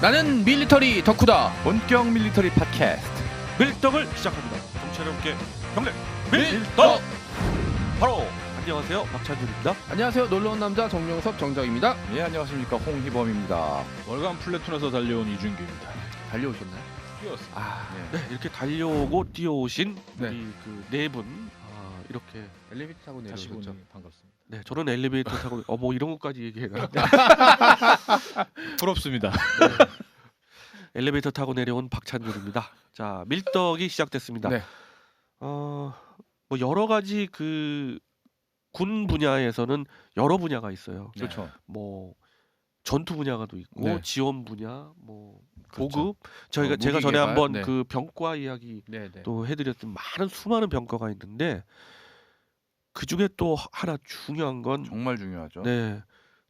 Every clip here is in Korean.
나는 밀리터리 덕후다. 본격 밀리터리 팟캐스트 밀떡을 시작합니다. 정찰의 함께 경례 밀떡. 바로 안녕하세요, 박찬준입니다. 안녕하세요. 놀러온 남자 정명섭 정정입니다. 예 안녕하십니까 홍희범입니다. 월간 플래툰에서 달려온 이준규입니다. 달려오셨나요? 뛰었습니다. 네, 이렇게 달려오고 뛰어오신 네. 우리 그 네 분 이렇게 엘리베이터 타고 다시 보니 내려오셨죠. 반갑습니다. 네, 저는 엘리베이터 타고 뭐 이런 것까지 얘기해요. 부럽습니다. 엘리베이터 타고 내려온 박찬준입니다. 자, 밀떡이 시작됐습니다. 네. 뭐 여러 가지 그 군 분야에서는 여러 분야가 있어요. 네. 그렇죠. 뭐 전투 분야가도 있고 네. 지원 분야, 뭐 그렇죠. 보급. 저희가 제가 무기 전에 개발, 한번 네. 그 병과 이야기 네네. 또 해드렸던 많은 수많은 병과가 있는데 그 중에 또 하나 중요한 건 정말 중요하죠. 네,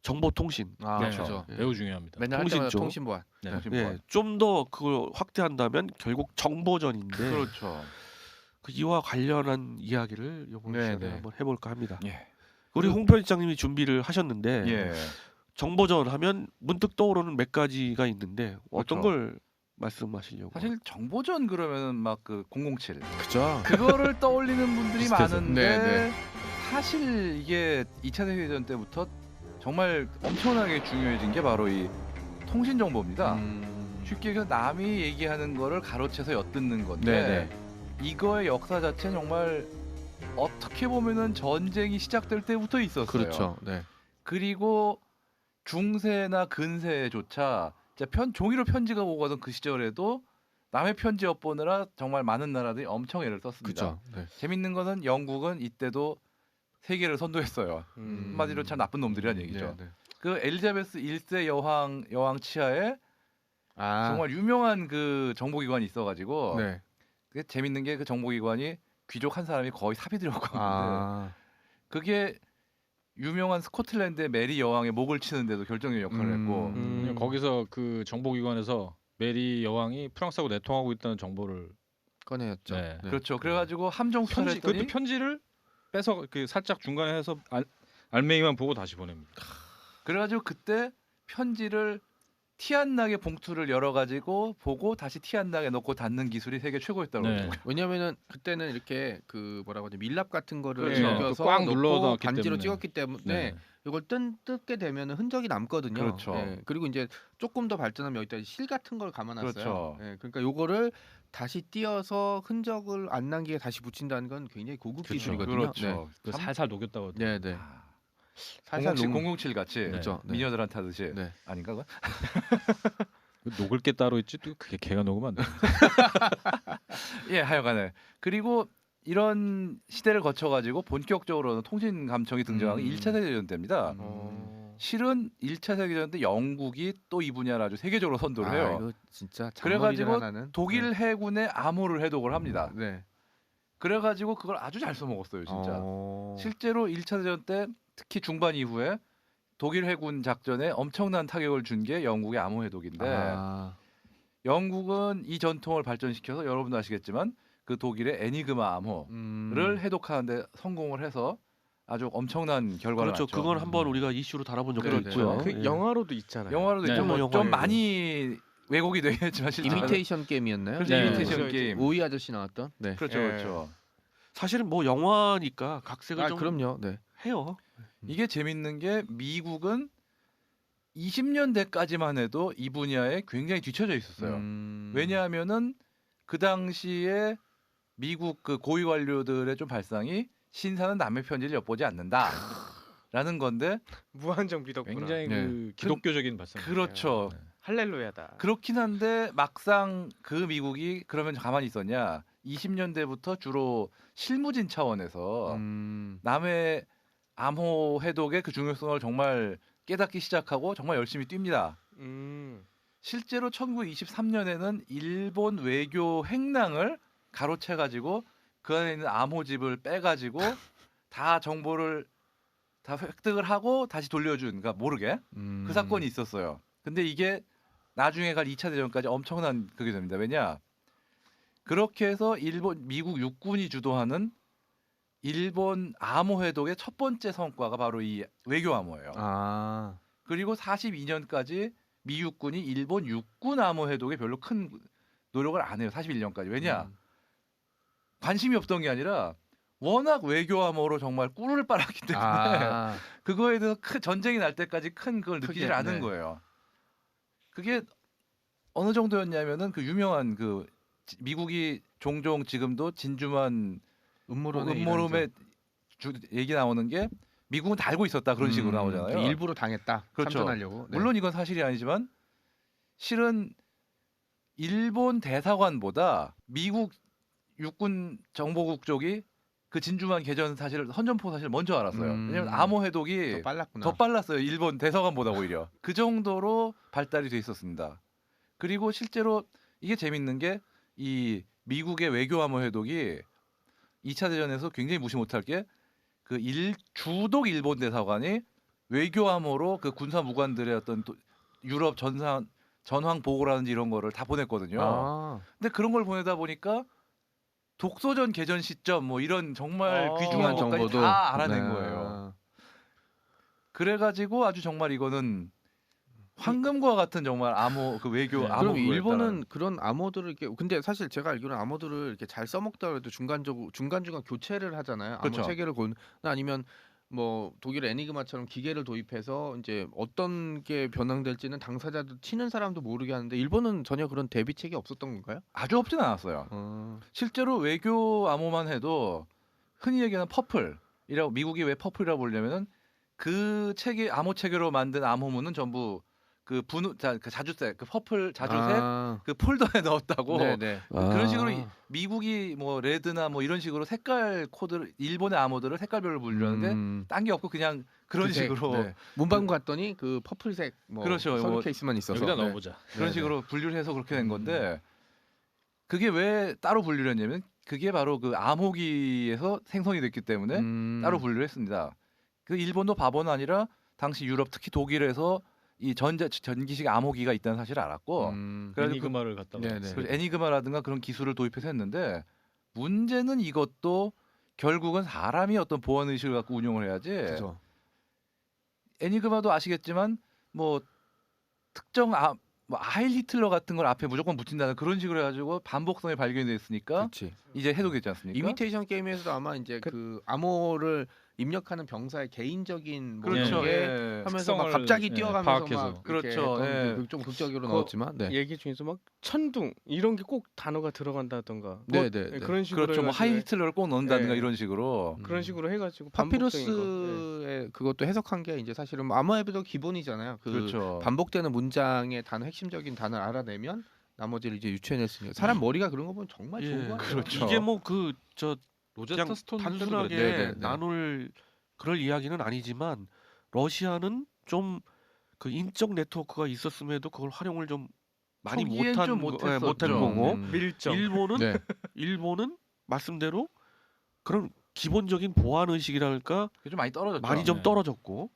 정보통신. 아 네. 그렇죠. 네. 매우 중요합니다. 맨날 할 통신 때마다 쪽. 통신보안. 네. 네, 좀 더 그걸 확대한다면 결국 정보전인데 그렇죠. 그 이와 관련한 이야기를 이번 네, 시간에 네. 한번 해볼까 합니다. 예. 우리 홍 편집장님이 준비를 하셨는데 예. 정보전 하면 문득 떠오르는 몇 가지가 있는데 어떤 그렇죠. 걸 말씀하시려고? 사실 정보전 그러면은 막 그 007 그죠. 그거를 떠올리는 분들이 비슷해서. 많은데 네, 네. 사실 이게 2차 세계대전 때부터 정말 엄청나게 중요해진 게 바로 이 통신 정보입니다. 쉽게 얘기해서 남이 얘기하는 거를 가로채서 엿듣는 건데 이거의 역사 자체는 정말 어떻게 보면은 전쟁이 시작될 때부터 있었어요. 그렇죠. 네. 그리고 중세나 근세조차 진짜 종이로 편지가 오거든 그 시절에도 남의 편지 엿보느라 정말 많은 나라들이 엄청 애를 썼습니다. 그렇죠. 네. 재밌는 것은 영국은 이때도 세계를 선도했어요. 한마디로 참 나쁜 놈들이란 얘기죠. 네, 네. 그 엘리자베스 1세 여왕 치하에 아 정말 유명한 그 정보기관이 있어가지고 네. 그게 재밌는 게 그 정보기관이 귀족 한 사람이 거의 삽이 들어갔는데 아 그게 유명한 스코틀랜드의 메리 여왕의 목을 치는데도 결정적인 역할을 했고 거기서 그 정보기관에서 메리 여왕이 프랑스하고 내통하고 있다는 정보를 꺼내었죠. 네. 그렇죠. 그래가지고 함정 수사를 편지 그것도 했더니 편지를 빼서 그 살짝 중간에 해서 알맹이만 보고 다시 보냅니다. 그래가지고 그때 편지를 티 안 나게 봉투를 열어가지고 보고 다시 티 안 나게 넣고 닫는 기술이 세계 최고였다고 네. 그러더라고요. 왜냐면은 그때는 이렇게 그 뭐라고 하지 밀랍 같은 거를 그렇죠. 녹여서 꽉 넣고 눌러놨기 반지로 때문에. 찍었기 때문에 네. 이걸 뜯게 되면 흔적이 남거든요. 그렇죠. 네. 그리고 이제 조금 더 발전하면 여기다 실 같은 걸 감아놨어요. 그렇죠. 네. 그러니까 요거를 다시 띄어서 흔적을 안 남기게 다시 붙인다는 건 굉장히 고급 그렇죠. 기술이거든요. 그렇죠. 그 참- 살살 녹였다고. 네, 네. 아, 살살 007 같이 그렇죠. 네. 미녀들한테 하듯이 네. 아닌가? 그거? 녹을 게 따로 있지 또 그게 걔가 녹으면 안 돼. 예, 하여간에 그리고 이런 시대를 거쳐가지고 본격적으로는 통신 감청이 등장한 게 1차 세계대전 때입니다. 실은 1차 세계대전 때 영국이 또 이 분야를 아주 세계적으로 선도를 해요. 이거 진짜 그래가지고 하나는 독일 해군의 암호를 해독을 합니다. 네. 그래가지고 그걸 아주 잘 써먹었어요, 진짜. 어... 실제로 1차 대전 때 특히 중반 이후에 독일 해군 작전에 엄청난 타격을 준 게 영국의 암호 해독인데 아... 영국은 이 전통을 발전시켜서 여러분도 아시겠지만 그 독일의 애니그마 암호를 해독하는데 성공을 해서 아주 엄청난 결과를 그렇죠. 낳죠. 그걸 한번 우리가 이슈로 다뤄본 적도 그렇죠. 있고요. 그 예. 영화로도 있잖아요. 영화로도 네. 있죠. 뭐 영화예요. 좀 많이 왜곡이 되겠지만 실제 이미테이션 게임이었나요? 그렇죠. 네. 이미테이션 그렇죠. 게임. 오이 아저씨 나왔던. 네. 그렇죠, 예. 그렇죠. 사실은 뭐 영화니까 각색을 아 좀 그럼요. 네. 해요. 이게 재밌는 게 미국은 20년대까지만 해도 이 분야에 굉장히 뒤처져 있었어요. 왜냐하면은 그 당시에 미국 그 고위 관료들의 좀 발상이 신사는 남의 편지를 엿보지 않는다라는 건데 무한정 믿었구나. 굉장히 네. 그 기독교적인 발상. 그렇죠. 네. 할렐루야다. 그렇긴 한데 막상 그 미국이 그러면 가만히 있었냐? 20년대부터 주로 실무진 차원에서 남의 암호 해독의 그 중요성을 정말 깨닫기 시작하고 정말 열심히 뜁니다. 실제로 1923년에는 일본 외교 행랑을 가로채 가지고 그 안에 있는 암호집을 빼 가지고 다 정보를 다 획득을 하고 다시 돌려준, 그러니까 모르게 그 사건이 있었어요. 근데 이게 나중에 갈 2차 대전까지 엄청난 그게 됩니다. 왜냐? 그렇게 해서 미국 육군이 주도하는 일본 암호 해독의 첫 번째 성과가 바로 이 외교 암호예요. 아. 그리고 42년까지 미 육군이 일본 육군 암호 해독에 별로 큰 노력을 안 해요. 41년까지. 왜냐? 관심이 없던 게 아니라 워낙 외교 암호로 정말 꿀을 빨았기 때문에 그거에 대해서 큰 전쟁이 날 때까지 큰 그걸 느끼지 크게, 않은 네. 거예요. 그게 어느 정도였냐면은 그 유명한 그 미국이 종종 지금도 진주만 음모론의 얘기 나오는 게 미국은 다 알고 있었다 그런 식으로 나오잖아요. 일부러 당했다. 그렇죠. 참전하려고. 네. 물론 이건 사실이 아니지만 실은 일본 대사관보다 미국 육군 정보국 쪽이 그 진주만 개전 사실을 선전포 사실 먼저 알았어요. 왜냐면 암호 해독이 더 빨랐구나. 더 빨랐어요. 일본 대사관보다 오히려. 그 정도로 발달이 돼 있었습니다. 그리고 실제로 이게 재밌는 게 이 미국의 외교 암호 해독이 2차 대전에서 굉장히 무시 못할 게 그 주독 일본 대사관이 외교 암호로 그 군사 무관들의 어떤 유럽 전황 보고라든지 이런 거를 다 보냈거든요. 근데 그런 걸 보내다 보니까 독소전 개전 시점 뭐 이런 정말 귀중한 것까지 다 알아낸 거예요. 그래가지고 아주 정말 이거는 황금과 같은 정말 암호 그 외교 암호. 그럼 일본은 그런 암호들을 이렇게 근데 사실 제가 알기로는 암호들을 이렇게 잘 써먹다 해도 중간중간 교체를 하잖아요. 그렇죠. 암호 체계를 아니면 뭐 독일 애니그마처럼 기계를 도입해서 이제 어떤 게 변형될지는 당사자도 치는 사람도 모르게 하는데 일본은 전혀 그런 대비책이 없었던 건가요? 아주 없진 않았어요. 실제로 외교 암호만 해도 흔히 얘기하는 퍼플이라고 미국이 왜 퍼플이라고 부르냐면은 그 체계 암호 체계로 만든 암호문은 전부 그 자주색 그 퍼플 자주색 그 폴더에 넣었다고. 네네. 그런 식으로 미국이 뭐 레드나 뭐 이런 식으로 색깔 코드를 일본의 암호들을 색깔별로 분류하는데 딴 게 없고 그냥 그런 식으로 네. 문방구 갔더니 그 퍼플색 뭐 그렇죠. 서류 뭐 케이스만 있어서 여기다 넣어보자. 그런 식으로 분류를 해서 그렇게 된 건데 그게 왜 따로 분류를 했냐면 그게 바로 그 암호기에서 생성이 됐기 때문에 따로 분류를 했습니다. 그 일본도 바보는 아니라 당시 유럽 특히 독일에서 이 전기식 암호기가 있다는 사실을 알았고 애니그마를 갖다가 그래서 애니그마라든가 그런 기술을 도입해서 했는데 문제는 이것도 결국은 사람이 어떤 보안 의식을 갖고 운용을 해야지. 그렇죠. 애니그마도 아시겠지만 뭐 특정 뭐 하일 히틀러 같은 걸 앞에 무조건 붙인다는 그런 식으로 해가지고 반복성이 발견이 됐으니까 그렇지. 이제 해독했지 않습니까? 이미테이션 게임에서도 아마 이제 그 암호를 입력하는 병사의 개인적인 뭐 그렇죠. 이런 게 예. 하면서 막 특성을, 갑자기 예, 뛰어가면서 파악해서. 막 그렇죠. 예. 좀 극적으로 그 나왔지만 네. 얘기 중에서 막 천둥 이런 게 꼭 단어가 들어간다던가 네, 뭐 네. 그런 식으로 그렇죠. 뭐 해가지고 하일 히틀러를 꼭 넣는다든가 예. 이런 식으로. 그런 식으로 해가지고 반복적인 거. 예. 파피루스의 그것도 해석한 게 이제 사실은 뭐 암호앱도 기본이잖아요. 그 그렇죠. 반복되는 문장의 단어 핵심적인 단어를 알아내면 나머지를 이제 유추해낼 수 있는 사람 머리가 그런 거 보면 정말 좋은 거 같아요. 그렇죠. 이게 뭐 그저 로제스터 그냥 스톤 단순하게 네네네. 나눌 그럴 이야기는 아니지만 러시아는 좀 그 인적 네트워크가 있었음에도 그걸 활용을 좀 많이 초기엔 못한 좀 못한 못했었죠. 거고 밀정. 일본은 네. 일본은 말씀대로 그런 기본적인 보안 의식이랄까 그게 좀 많이 떨어졌죠. 많이 좀 네. 떨어졌고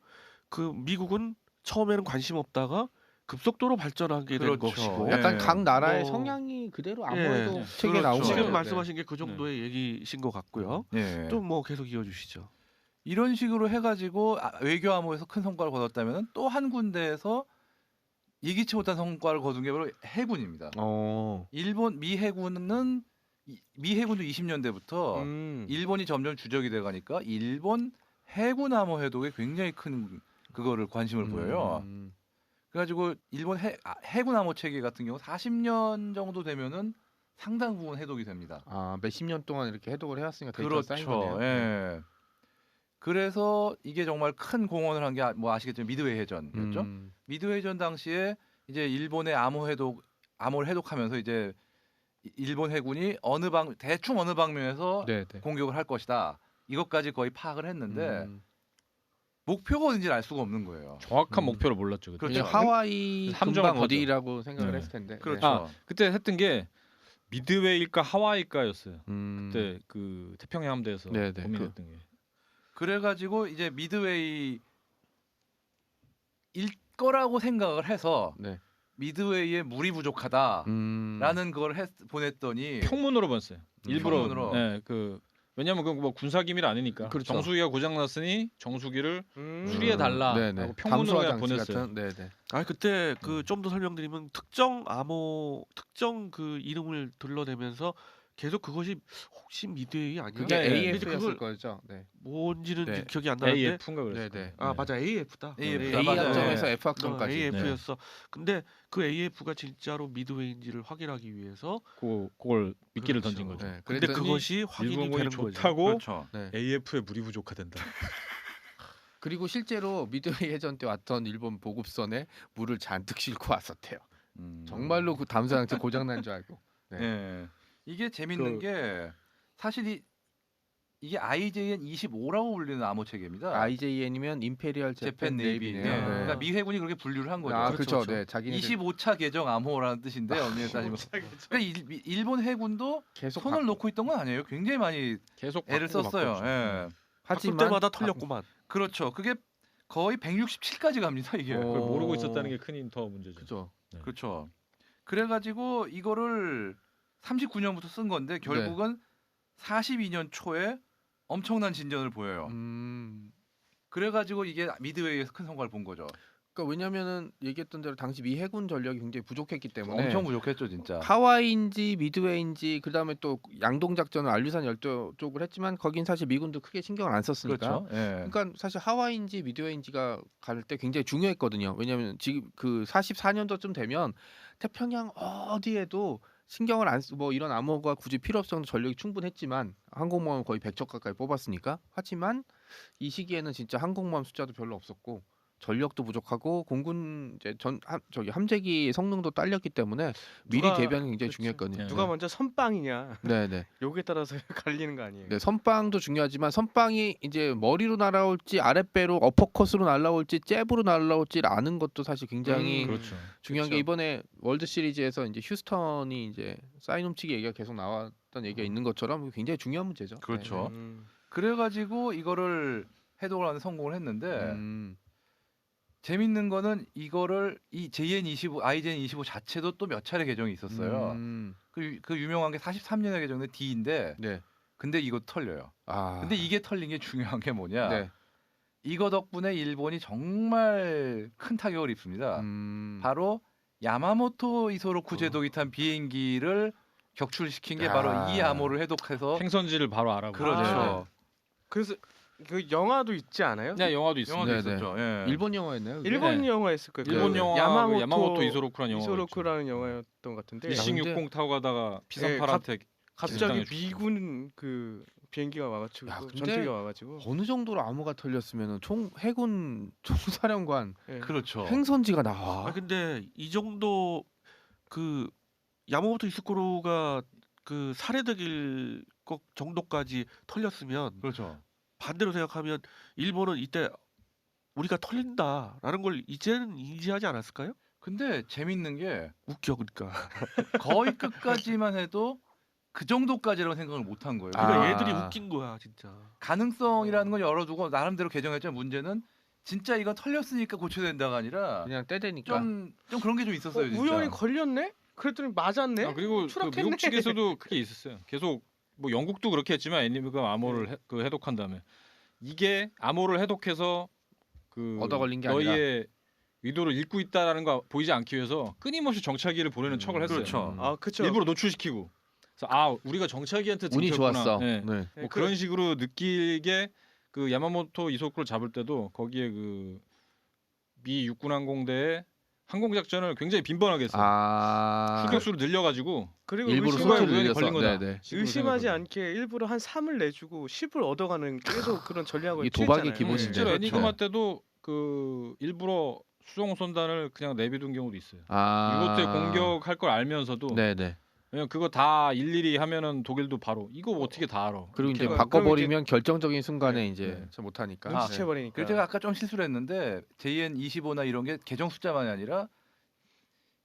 그 미국은 처음에는 관심 없다가 급속도로 발전하게 된 그렇죠. 것이고 예. 약간 각 나라의 뭐- 성향이 그대로 예. 암호에도 책에 그렇죠. 나온 거예요. 지금 네. 말씀하신 게 그 정도의 얘기신 것 같고요. 예. 또 뭐 계속 이어주시죠. 이런 식으로 해가지고 외교 암호에서 큰 성과를 거뒀다면 또 한 군데에서 예기치 못한 성과를 거둔 게 바로 해군입니다. 미 해군도 20년대부터 일본이 점점 주적이 돼가니까 일본 해군 암호 해독에 굉장히 큰 그거를 관심을 보여요. 그래가지고 일본 해군 암호 체계 같은 경우 40년 정도 되면은 상당 부분 해독이 됩니다. 몇십 년 동안 이렇게 해독을 해왔으니까 데이터가 쌓인 그렇죠. 거네요. 예. 그래서 이게 정말 큰 공헌을 한 게 뭐 아시겠지만 미드웨이 해전이었죠. 미드웨이 해전 당시에 이제 일본의 암호를 해독하면서 이제 일본 해군이 대충 어느 방면에서 네. 공격을 할 것이다. 이것까지 거의 파악을 했는데 목표가 어딘지 알 수가 없는 거예요. 정확한 목표를 몰랐죠. 그때. 그렇죠. 하와이 함정을 근방 파죠. 어디라고 생각을 네. 했을 텐데. 그렇죠. 아, 그때 했던 게 미드웨이일까 하와이일까였어요. 네. 그때 그 태평양 함대에서 네, 고민했던 게. 그래가지고 이제 미드웨이 일 거라고 생각을 해서 네. 미드웨이에 물이 부족하다라는 그걸 보냈더니 평문으로 봤어요. 일부러 평문으로. 네, 그 왜냐면 그 뭐 군사 기밀 아니니까. 그렇죠. 정수기가 고장 났으니 정수기를 음. 수리해 달라. 네네. 하고 평문으로 담수화 그냥 장치 보냈어요. 같은. 네네. 아 그때 그 좀 더 설명드리면 특정 암호 특정 그 이름을 들러대면서 계속 그것이 혹시 미드웨이 아니야? 그게 네, 근데 AF였을 그걸 거죠. 네. 뭔지는 네. 기억이 안 나는데 AF인가 그랬어요. 네네. 아 맞아 AF다. AF. A 맞아요. 학점에서 네. F 학점까지. AF였어. 근데 그 AF가 진짜로 미드웨이인지를 확인하기 위해서 그걸 미끼를 그렇죠. 던진 거죠. 네. 근데 그랬더니 그것이 확인이 일본군이 되는 거지. 좋다고 그렇죠. 네. AF에 물이 부족하단다. 그리고 실제로 미드웨이 해전 때 왔던 일본 보급선에 물을 잔뜩 싣고 왔었대요. 정말로 그 담수 장치 고장 난 줄 알고. 네. 예. 이게 재밌는 그- 게 사실 이게 IJN 25라고 불리는 암호 체계입니다. IJN이면 임페리얼 재팬 재팬 네이비. 네이비네요. 네. 네. 그러니까 미 해군이 그렇게 분류를 한 거죠. 아, 그렇죠, 그렇죠. 그렇죠. 네, 자기네들 25차 계정 암호라는 뜻인데 엄밀히 따지면. 그러니까 일본 해군도 계속 손을 바꿔. 놓고 있던 건 아니에요. 굉장히 많이 계속 애를 바꾸고 썼어요. 바꿨죠. 예. 바꿀 하지만 때마다 털렸구만. 그렇죠. 그게 거의 167까지 갑니다. 이게. 어. 그걸 모르고 있었다는 게 큰 더 문제죠. 그죠. 그렇죠. 그래가지고 이거를 39년부터 쓴 건데 결국은 42년 초에 엄청난 진전을 보여요. 그래가지고 이게 미드웨이에서 큰 성과를 본 거죠. 그러니까 왜냐면은 얘기했던 대로 당시 미 해군 전력이 굉장히 부족했기 때문에 엄청 부족했죠, 진짜. 하와이인지 미드웨이인지 그다음에 또 양동 작전을 알류산 열도 쪽을 했지만 거긴 사실 미군도 크게 신경을 안 썼으니까. 그렇죠. 예. 그러니까 사실 하와이인지 미드웨이인지가 갈 때 굉장히 중요했거든요. 왜냐하면 지금 그 44년도쯤 되면 태평양 어디에도 신경을 안 쓰, 뭐 이런 암호가 굳이 필요 없어서 전력이 충분했지만 항공모함 거의 100척 가까이 뽑았으니까. 하지만 이 시기에는 진짜 항공모함 숫자도 별로 없었고 전력도 부족하고 공군 이제 저기 함재기 성능도 딸렸기 때문에 미리 누가- 대비하는 게 굉장히 그렇죠. 중요했거든요. 누가 먼저 선빵이냐 네네. 요게 따라서 갈리는 거 아니에요. 네, 선빵도 중요하지만 선빵이 이제 머리로 날아올지 아랫배로 어퍼컷으로 날아올지 잽으로 날아올지 아는 것도 사실 굉장히 그렇죠. 중요한 게 그렇죠. 이번에 월드 시리즈에서 이제 휴스턴이 이제 사인 훔치기 얘기가 계속 나왔던 얘기가 있는 것처럼 굉장히 중요한 문제죠. 그렇죠. 음. 그래가지고 이거를 해독을 하는 데 성공을 했는데 네. 재밌는 거는 이거를 이 JN25, IJN25 자체도 또 몇 차례 개정이 있었어요. 그 유명한 게 43년에 개정된 D인데 네. 근데 이거 털려요. 아. 근데 이게 털린 게 중요한 게 뭐냐? 네. 이거 덕분에 일본이 정말 큰 타격을 입습니다. 바로 야마모토 이소로쿠 제독이 탄 비행기를 격출시킨 게 야. 바로 이 암호를 해독해서 행선지를 바로 알아보고. 그렇죠. 그래서 그 영화도 있지 않아요? 네, 영화도 있습니다. 영화도 네네. 있었죠. 예. 일본 영화였나요? 그게? 일본 네. 영화였을 거예요. 일본 그 영화 야마모토 이소로쿠라는 영화가 이소로쿠라는 영화였던 것 같은데 일싱60 타고 가다가 피선팔한테 갑자기 당했죠. 미군 그 비행기가 와가지고 야, 근데 전투기가 와가지고 어느 정도로 암호가 털렸으면은 총 해군 총사령관 예. 그렇죠. 행선지가 나와. 아 근데 이 정도 그 야마모토 이스쿠로가 그 살해될 것 정도까지 털렸으면 그렇죠. 반대로 생각하면 일본은 이때 우리가 털린다라는 걸 이제는 인지하지 않았을까요? 근데 재밌는 게 웃겨 그러니까. 거의 끝까지만 해도 그 정도까지라고 생각을 못 한 거예요. 그러니까 아. 얘들이 웃긴 거야 진짜. 가능성이라는 건 열어두고 나름대로 개정했지만 문제는 진짜 이건 털렸으니까 고쳐야 된다가 아니라 그냥 때되니까. 좀 그런 게 좀 있었어요. 진짜. 우연히 걸렸네? 그랬더니 맞았네? 아, 그리고 그 추락했네. 미국 측에서도 그게 있었어요. 계속 뭐 영국도 그렇게 했지만 애니메가 암호를 그 해독한 다음에 이게 암호를 해독해서 그 얻어 걸린 게 너희의 의도를 읽고 있다라는 거 보이지 않기 위해서 끊임없이 정찰기를 보내는 척을 했어요. 그렇죠. 아 그쵸. 일부러 노출시키고. 그래서 아 우리가 정찰기한테 운이 들켰구나. 좋았어. 네. 네. 뭐 그런 식으로 느끼게 그 야마모토 이소쿠를 잡을 때도 거기에 그 미 육군항공대의 항공작전을 굉장히 빈번하게 했어요. 아. 추격수를 늘려가지고 그리고 일부러 의심을 수를 우연히 늘려서. 걸린 거다. 네네. 식으로 의심하지 생각하거든요. 않게 일부러 한 3을 내주고 10을 얻어가는 계속 그런 전략을 이게 도박의 취했잖아요. 기본인데. 실제로 그렇죠. 애니그마 때도 그 일부러 수송선단을 그냥 내비둔 경우도 있어요. 아. 이것도에 공격할 걸 알면서도 네네. 왜냐면 그거 다 일일이 하면은 독일도 바로 이거 어떻게 다 알아. 그리고 이제 그럼 바꿔버리면 결정적인 순간에 이제 네. 잘 못하니까. 눈치채 버리니까. 그래서 제가 아까 좀 실수를 했는데 JN25나 이런 게 개정 숫자만이 아니라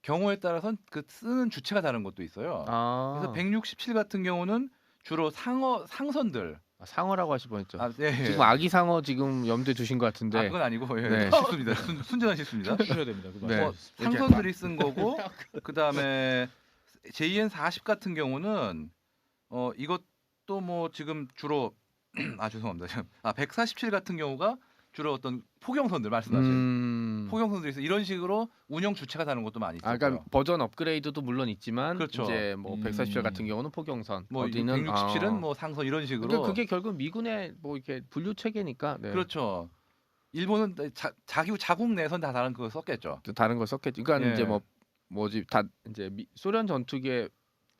경우에 따라서는 그 쓰는 주체가 다른 것도 있어요. 아. 그래서 167 같은 경우는 주로 상선들. 상어라고 하실 뻔했죠. 아, 네. 지금 아기 상어 지금 염두에 두신 것 같은데. 아, 그건 아니고 예. 네. 실수입니다. 순전한 실수입니다. 하셔야 됩니다. 그거. 네. 상선들이 쓴 거고 그 다음에 JN40 같은 경우는 이것 또 뭐 지금 주로 죄송합니다. 147 같은 경우가 주로 어떤 포경선들 말씀하신 포경선들이 있어 이런 식으로 운영 주체가 다른 것도 많이 있어요. 그러니까 버전 업그레이드도 물론 있지만 그렇죠. 이제 뭐 147 같은 경우는 포경선, 뭐 어디는 167은 뭐 상선 이런 식으로. 그러니까 그게 결국 미군의 뭐 이렇게 분류 체계니까. 네. 그렇죠. 일본은 자국 내선 다 다른 그거 썼겠죠. 다른 걸 썼겠지. 그러니까 예. 이제 뭐지 다 이제 소련 전투기에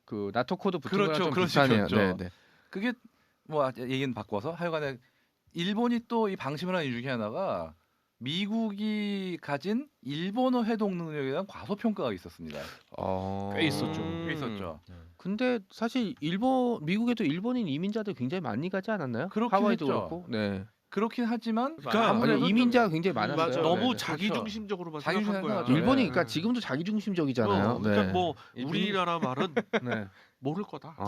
그 나토 코드 붙은 그렇죠. 거랑 좀 그런 비슷하네요. 식이었죠. 네. 그게 뭐 얘기는 바꿔서 하여간에 일본이 또 이 방심을 하는 이유 중에 하나가 미국이 가진 일본어 해독 능력에 대한 과소평가가 있었습니다. 꽤 있었죠. 꽤 있었죠. 근데 사실 미국에도 일본인 이민자들 굉장히 많이 가지 않았나요? 그렇긴 하와이도 했죠. 그렇고. 네. 그렇긴 하지만 그러니까 아무래도 아니, 이민자가 굉장히 많았어요. 맞아. 너무 네. 자기 중심적으로만 자기 생각한 거야. 중심적으로 일본이 네. 그러니까 지금도 자기 중심적이잖아요. 그러니까 네. 뭐 일본이- 우리나라 말은 네. 모를 거다. 아.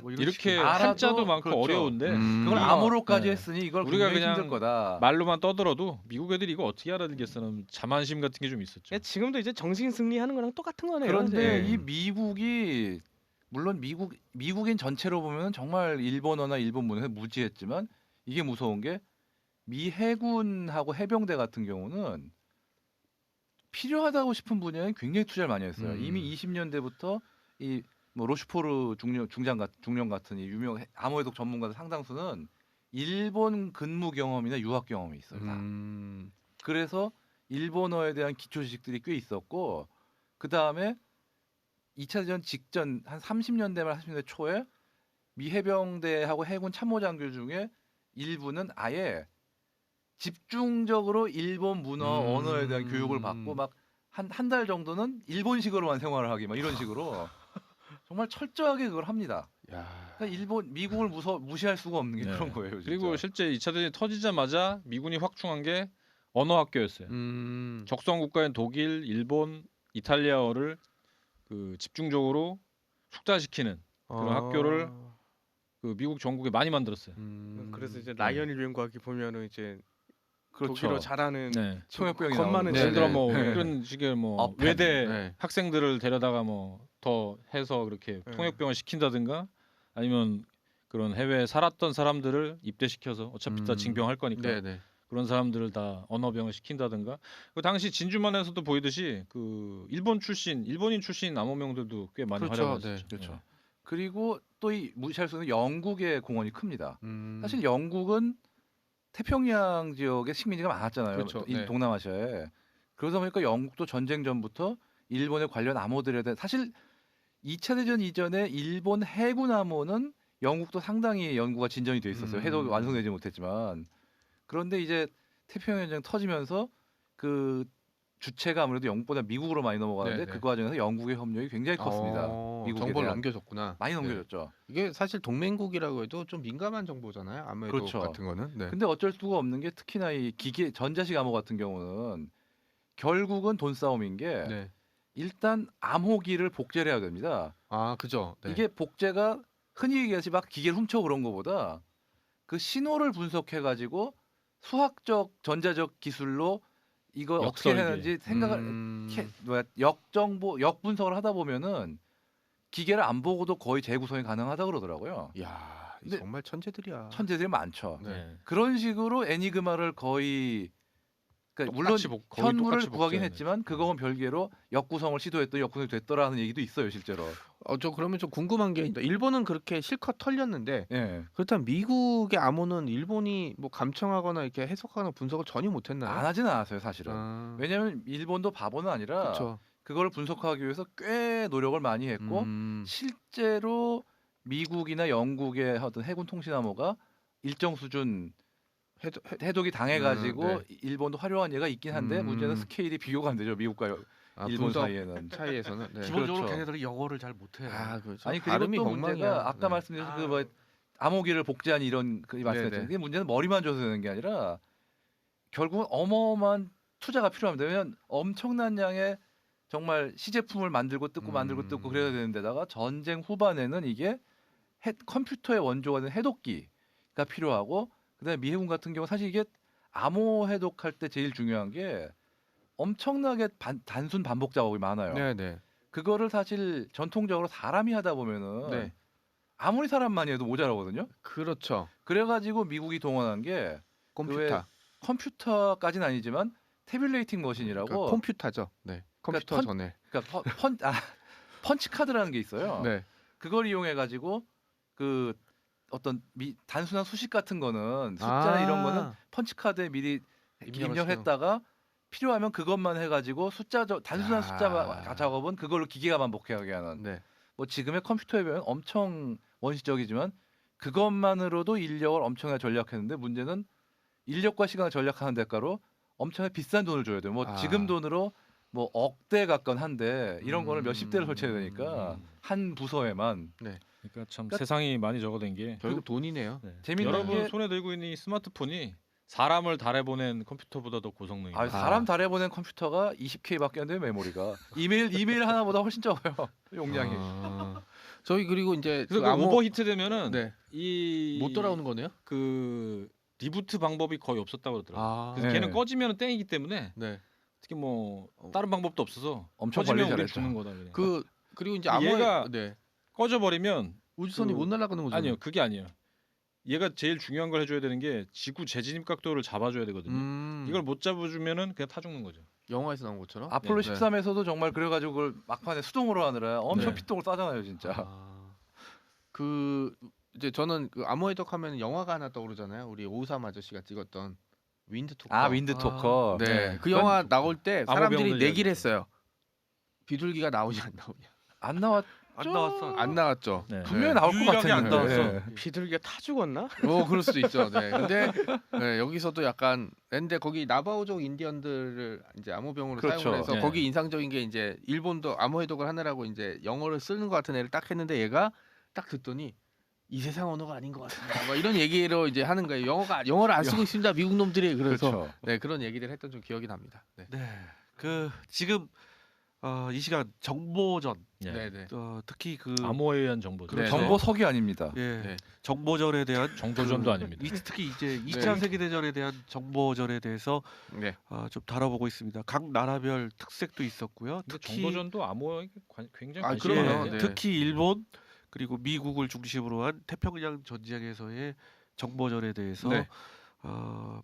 뭐 이런 이렇게 식으로. 알아도 한자도 많고 그렇죠. 어려운데 그걸 우리가- 암호로까지 네. 했으니 이걸 우리가 굉장히 그냥 힘들 거다. 말로만 떠들어도 미국 애들이 이거 어떻게 알아듣겠어는 자만심 같은 게 좀 있었죠. 예, 지금도 이제 정신 승리하는 거랑 똑같은 거네요. 그런데 네. 이 미국이 물론 미국인 전체로 보면 정말 일본어나 일본 문화에 무지했지만 이게 무서운 게 미 해군하고 해병대 같은 경우는 필요하다고 싶은 분야에 굉장히 투자를 많이 했어요. 이미 20년대부터 이 뭐 로슈포르 중령 같은 이 유명 암호해독 전문가들 상당수는 일본 근무 경험이나 유학 경험이 있어요. 다. 그래서 일본어에 대한 기초 지식들이 꽤 있었고 그 다음에 2차 대전 직전 한 30년대 말 40년대 초에 미 해병대하고 해군 참모장교 중에 일부는 아예 집중적으로 일본 문화 언어에 대한 교육을 받고 막 한 달 정도는 일본식으로만 생활을 하기 막 이런 식으로 정말 철저하게 그걸 합니다. 야. 그러니까 미국을 무시할 수가 없는 게 네. 그런 거예요. 진짜. 그리고 실제 2차 대전이 터지자마자 미군이 확충한 게 언어 학교였어요. 적성 국가인 독일, 일본, 이탈리아어를 그 집중적으로 숙달시키는 그런 학교를 그 미국 전국에 많이 만들었어요. 그래서 이제 라이언 일병과기 보면은 이제 그렇죠. 독일어 잘하는 네. 통역병이 겁 많은 나오는데. 예를 들어 네, 뭐 네. 이런 식의 뭐 어펜. 외대 네. 학생들을 데려다가 뭐 더 해서 그렇게 네. 통역병을 시킨다든가 아니면 그런 해외에 살았던 사람들을 입대시켜서 어차피 다 징병할 거니까 네네. 그런 사람들을 다 언어병을 시킨다든가 그 당시 진주만에서도 보이듯이 그 일본인 출신 암호명들도 꽤 많이 그렇죠. 활약했었죠. 네. 그렇죠. 그리고 또 이 무시할 수 없는 영국의 공헌이 큽니다. 사실 사실 영국은 태평양 지역에 식민지가 많았잖아요. 그렇죠. 이 네. 동남아시아에. 그러다 보니까 영국도 전쟁 전부터 일본에 관련 암호들에 대한 사실 2차 대전 이전에 일본 해군 암호는 영국도 상당히 연구가 진전이 돼 있었어요. 해도 완성되지 못했지만 그런데 이제 태평양 전쟁 터지면서 그 주체가 아무래도 영국보다 미국으로 많이 넘어가는데 네네. 그 과정에서 영국의 협력이 굉장히 컸습니다. 미국에 정보를 대한. 넘겨줬구나. 많이 네. 넘겨줬죠. 이게 사실 동맹국이라고 해도 좀 민감한 정보잖아요. 아무래도 그렇죠. 같은 거는. 네. 근데 어쩔 수가 없는 게 특히나 이 전자식 암호 같은 경우는 결국은 돈 싸움인 게 네. 일단 암호기를 복제를 해야 됩니다. 아 그죠. 네. 이게 복제가 흔히 얘기하지 막 기계를 훔쳐 그런 거보다 그 신호를 분석해 가지고 수학적 전자적 기술로 이거 어떻게 역설계. 하는지 생각을 역 분석을 하다 보면은 기계를 안 보고도 거의 재구성이 가능하다 그러더라고요. 야 근데 정말 천재들이야. 천재들이 많죠. 네. 그런 식으로 애니그마를 거의 그러니까 물론 거의 현물을 똑같이 구하긴 복제하네. 했지만 그거는 별개로 역구성을 시도했더니 역구성이 됐더라는 얘기도 있어요 실제로. 저 그러면 좀 궁금한 게 있다. 일본은 그렇게 실컷 털렸는데 예. 그렇다면 미국의 암호는 일본이 뭐 감청하거나 이렇게 해석하거나 분석을 전혀 못했나요? 안 하지는 않았어요 사실은. 아, 왜냐하면 일본도 바보는 아니라 그렇죠. 그걸 분석하기 위해서 꽤 노력을 많이 했고 실제로 미국이나 영국의 어떤 해군 통신 암호가 일정 수준 해독이 당해가지고 네. 일본도 활용한 예가 있긴 한데 문제는 스케일이 비교가 안 되죠 미국과 일본 분석 사이에는. 차이에서는. 네. 기본적으로 그렇죠. 걔네들은 영어를 잘 못해. 아 그렇죠. 아니 그리고 발음이 또 엉망이야. 문제가 아까 네. 말씀드린 그 뭐 암호기를 복제한 이런 그 말씀했잖아요. 네. 그게 문제는 머리만 줘서 되는 게 아니라 결국은 어마어마한 투자가 필요합니다. 왜냐하면 엄청난 양의 정말 시제품을 만들고 뜯고 만들고 뜯고 그래야 되는 데다가 전쟁 후반에는 이게 컴퓨터의 원조가 된 해독기가 필요하고 그다음에 미 해군 같은 경우 사실 이게 암호 해독할 때 제일 중요한 게 엄청나게 단순 반복 작업이 많아요. 네네. 그거를 사실 전통적으로 사람이 하다 보면은 네. 아무리 사람 많이 해도 모자라거든요. 그렇죠. 그래가지고 미국이 동원한 게 컴퓨터. 컴퓨터까지는 아니지만 태블레이팅 머신이라고 그러니까 컴퓨터죠. 네. 컴퓨터 펀- 전에. 그러니까 펀치 카드라는 게 있어요. 네. 그걸 이용해 가지고 그 어떤 단순한 수식 같은 거는 숫자 이런 거는 펀치 카드에 미리 입력했다가 필요하면 그것만 해가지고 단순한 숫자 작업은 그걸로 기계가 반복하게 하는. 네. 뭐 지금의 컴퓨터에 비하면 엄청 원시적이지만 그것만으로도 인력을 엄청나게 절약했는데 문제는 인력과 시간을 절약하는 대가로 엄청나게 비싼 돈을 줘야 돼요. 뭐 지금 돈으로 뭐 억대 가까운 한데 이런 거는 몇십 대를 설치해야 되니까 한 부서에만. 그러니까 참 그러니까 세상이 많이 적어된 게 결국 돈이네요. 네. 재밌는 여러분 게 손에 들고 있는 이 스마트폰이 사람을 달에 보낸 컴퓨터보다 더 고성능이에요. 사람 달에 보낸 컴퓨터가 20K밖에 안 돼요 메모리가. 이메일 하나보다 훨씬 적어요 용량이. 저희 그리고 이제 그래서 그 그 오버히트 되면은 네. 이 못 돌아오는 거네요. 그 리부트 방법이 거의 없었다고 그러더라고요. 그래서 네. 걔는 꺼지면 땡이기 때문에 네. 특히 뭐 다른 방법도 없어서 엄청 꺼지면 관리 우리 잘했죠. 죽는 거다. 그냥. 그리고 이제 얘가 네. 꺼져버리면 우주선이 그- 못 날아가는 거죠. 아니요 그게 아니에요. 얘가 제일 중요한 걸 해줘야 되는 게 지구 재진입 각도를 잡아줘야 되거든요. 이걸 못 잡아주면은 그냥 타 죽는 거죠. 영화에서 나온 것처럼. 아폴로 네. 13에서도 정말 그래가지고 그걸 막판에 수동으로 하느라 엄청 네. 피똥을 싸잖아요 진짜. 그 이제 저는 그 암호해독 하면 영화가 하나 떠오르잖아요. 우리 오삼 아저씨가 찍었던 윈드 토커. 윈드 토커. 네. 그 영화 나올 때 사람들이 암호병원을 내기를 이야기. 했어요. 비둘기가 나오냐 안 나오냐. 안 나왔. 안 나왔어. 안 나왔죠. 네. 분명히 나올 것 유일하게 안 같은데. 나왔어. 네. 비둘기가 타 죽었나? 그럴 수도 있죠. 네. 근데 네, 여기서도 약간 근데 거기 나바오족 인디언들을 이제 암호병으로 그렇죠. 사용을 해서 네. 거기 인상적인 게 이제 일본도 암호해독을 하느라고 이제 영어를 쓰는 것 같은 애를 딱 했는데 얘가 딱 듣더니 이 세상 언어가 아닌 것 같습니다. 뭐 이런 얘기로 이제 하는 거예요. 영어를 안 쓰고 있습니다. 미국 놈들이 그래서 그렇죠. 네 그런 얘기들 했던 좀 기억이 납니다. 네. 네. 그 지금 이 시간 정보전 예. 네, 네. 특히 그 암호에 의한 정보죠. 네, 정보석이 아닙니다. 예, 네. 정보전에 대한 정도전도 아닙니다. 특히 이제 2차 세계대전에 대한 정보전에 대해서 네. 좀 다뤄보고 있습니다. 각 나라별 특색도 있었고요. 근데 특히 정도전도 암호에 굉장히 아, 관심이 그럼요. 많은데 네. 특히 일본 그리고 미국을 중심으로 한 태평양 전쟁에서의 정보전에 대해서 네.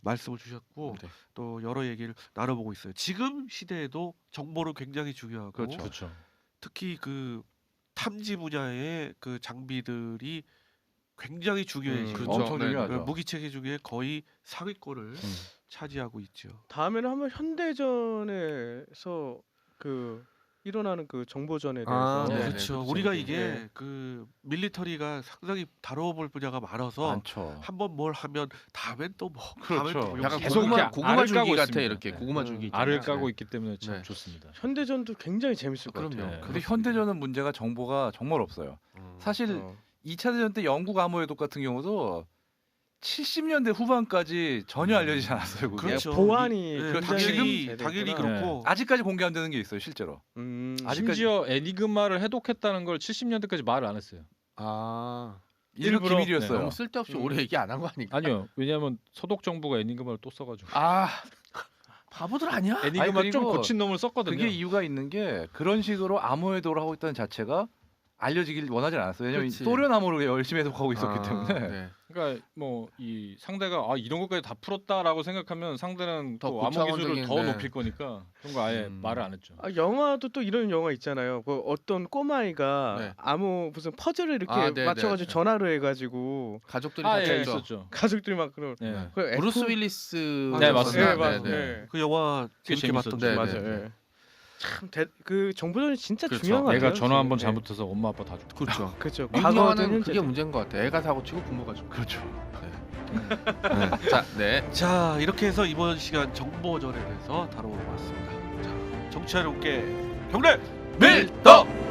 말씀을 주셨고 네. 또 여러 얘기를 나눠보고 있어요. 지금 시대에도 정보는 굉장히 중요하고 그렇죠. 그렇죠. 특히 그 탐지 분야의 그 장비들이 굉장히 중요해지고 그렇죠. 엄청 네, 중요하죠. 무기 체계 중에 거의 상위권을 차지하고 있죠. 다음에는 한번 현대전에서 그 일어나는 그 정보전에 아, 대해서 네, 네, 그렇죠. 그렇죠. 우리가 이게 네. 그 밀리터리가 상당히 다뤄볼 분야가 많아서 많죠. 한번 뭘 하면 다음엔 또 뭐, 그렇죠. 다음엔 또 뭐 약간 역시 계속 고구마 이렇게 고구마 알을 줄기 까고 같아 있습니다. 이렇게 네. 고구마 줄기 알을 있잖아요. 까고 네. 있기 때문에 참 네. 좋습니다. 현대전도 굉장히 재밌을 것 그럼요. 같아요. 근데 현대전은 문제가 정보가 정말 없어요. 사실 어. 2차 대전 때 영국 암호해독 같은 경우도 70년대 후반까지 전혀 알려지지 않았어요. 그게. 그렇죠. 보안이 예, 그렇죠. 당연히 잘 당연히 됐구나. 그렇고 아직까지 공개 안 되는 게 있어요, 실제로. 아직까지- 심지어 애니그마를 해독했다는 걸 70년대까지 말을 안 했어요. 아 일부 일부러- 비밀이었어요. 너무 쓸데없이 오래 얘기 안 한 거 아니까? 아니요. 왜냐하면 서독 정부가 애니그마를 또 써가지고 아 바보들 아니야? 애니그마 아니, 좀 그리고 고친 놈을 썼거든요. 그게 이유가 있는 게 그런 식으로 암호해독을 하고 있다는 자체가 알려지길 원하지 않았어요. 왜냐면 그렇지. 소련 암호를 열심히 해독하고 있었기 아, 때문에. 네. 그러니까 뭐 이 상대가 이런 것까지 다 풀었다라고 생각하면 상대는 더 또 암호 기술을 고차원적인, 더 네. 높일 거니까 그런 거 아예 말을 안 했죠. 영화도 또 이런 영화 있잖아요. 그 어떤 꼬마아이가 네. 아무 무슨 퍼즐을 이렇게 아, 네, 맞춰가지고 네. 전화를 해가지고 가족들이 아, 같이 예, 했죠. 있었죠. 가족들이 막 그런 네. 네. 그 브루스 에코- 윌리스 네, 맞습니다. 네, 맞, 네, 네. 네. 그 영화 꽤 재밌게 봤던 재밌었죠. 네, 맞아요. 네. 예. 참 그 정보전이 진짜 그렇죠. 중요한 것 같아요. 애가 전화 한번 지금. 잘못해서 엄마 아빠 다 죽고. 그렇죠. 그렇죠. 미국 과거든 영화는 현재든. 그게 문제인 것 같아. 애가 사고 치고 부모가 죽고. 그렇죠. 자, 네. 자 이렇게 해서 이번 시간 정보전에 대해서 다뤄봤습니다. 자 정치 여러분께 경례 밀떡.